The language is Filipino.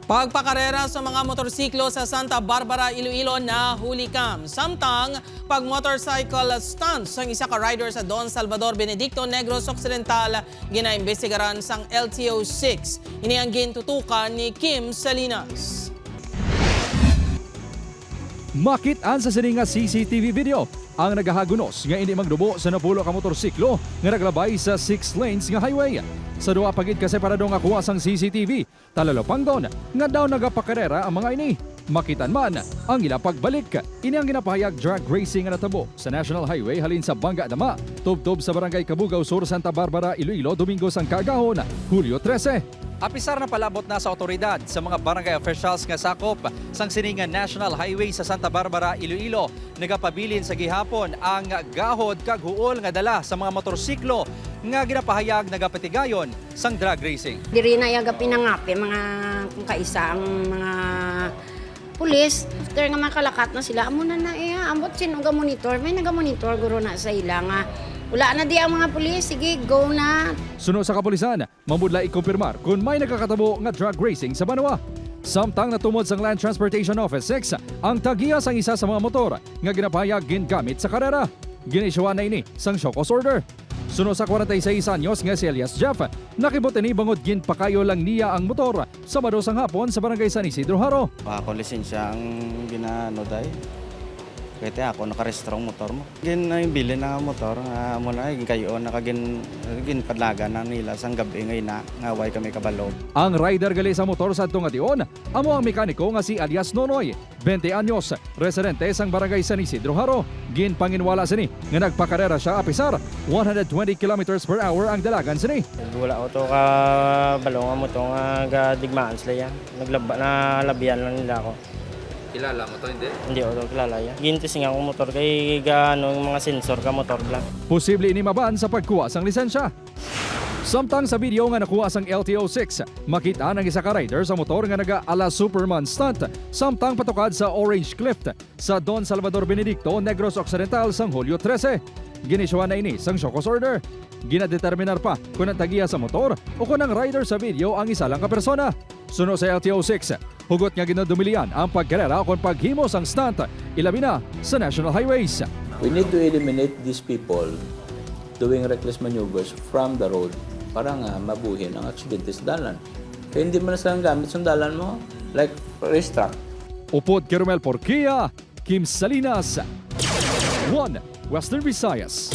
Pagpakarera sa mga motorsiklo sa Santa Barbara, Iloilo na huli kam. Samtang pag-motorcycle stunts ang isa ka rider sa Don Salvador Benedicto Negros Occidental ginaimbestigaran sang LTO-6. Ini ang gintutukan ni Kim Salinas. Makit-an sa sininga CCTV video ang nagahagunos nga hindi magdubo sa napulo ka motorsiklo nga naglabay sa 6 lanes nga highway. Sa duwa pagid kasi para nga kuha sang CCTV, talalopanggon nga daw nagapakarera ang mga ini. Makitan man ang ila pagbalik. Ini ang ginapahayag drag racing nga natabo sa National Highway halin sa Banga Dama, tubtob sa Barangay Cabugao Sur, Santa Barbara, Iloilo, Domingo sang kagahon, Hulyo 13. Apisar na palabot na sa otoridad sa mga barangay officials nga sakop sang siningan National Highway sa Santa Barbara, Iloilo, nagapabilin sa gihapon ang gahod kag huol nga dala sa mga motorsiklo nga ginapahayag nagapatigayon sang drag racing. Diri na yaga pinangapi mga kung kaisa ang mga pulis. After nga makalakat na sila, amo na ambot sino ga monitor, may naga-monitor guro na sa ila nga. Wala na di ang mga pulis, sige, go na. Suno sa kapulisan, mamudla ikumpirmar kung may nagkakatabo nga drag racing sa Banwa. Samtang natumod sang Land Transportation Office 6 ang tagiya sang isa sa mga motor nga ginapahayag gingamit sa karera. Ginisyoan na ini sang show cause order. Suno sa 46 anyos nga si Elias Jeff, nakibot ni bangod ginpakayo lang niya ang motor sa madosang hapon sa barangay San Isidro Haro. Ako lisensya ang ginanoday. Kaya ako nakarestrong motor mo. Ginabili na motor nga mo na kayo ginpadlaga na nila sang gabi ngay na ngaway kami kabalo. Ang rider gali sa motor sa tungation, amo ang mekaniko nga si Alias Nonoy, 20 anyos, residente sang barangay San Isidro Haro. Ginpanginwala sini nga nagpakarera siya apisar 120 km/h ang dalagan sini. Wala ko to ka balong mo to nga digmaan sila yan. Nalabihan lang nila ako. Kilala mo to, hindi? Hindi ko to kilala yan. Gintising ako motor kay mga sensor ka motor lang. Posible ini maban sa pagkuha sang lisensya. Samtang sa video nga nakuha sang LTO-6, makita ng isa ka rider sa motor nga naga-ala Superman stunt samtang patukad sa Orange Cliff sa Don Salvador Benedicto, Negros Occidental sang Hulyo 13. Ginisyoan na ini sang show cause order. Ginadeterminar pa kung ang tagiya sa motor o kung ang rider sa video ang isa lang ka persona. Suno sa LTO-6, hugot nga ginadumilian ang pagkarera o kung paghimos ang stunt, ilabi na sa National Highways. We need to eliminate these people doing reckless maneuvers from the road para nga mabuhin ang aksidente sa dalan. Kaya hindi mo na silang gamit sa dalan mo, like racetrack. Upod Kerumel Porquia, Kim Salinas, 1 Western Visayas.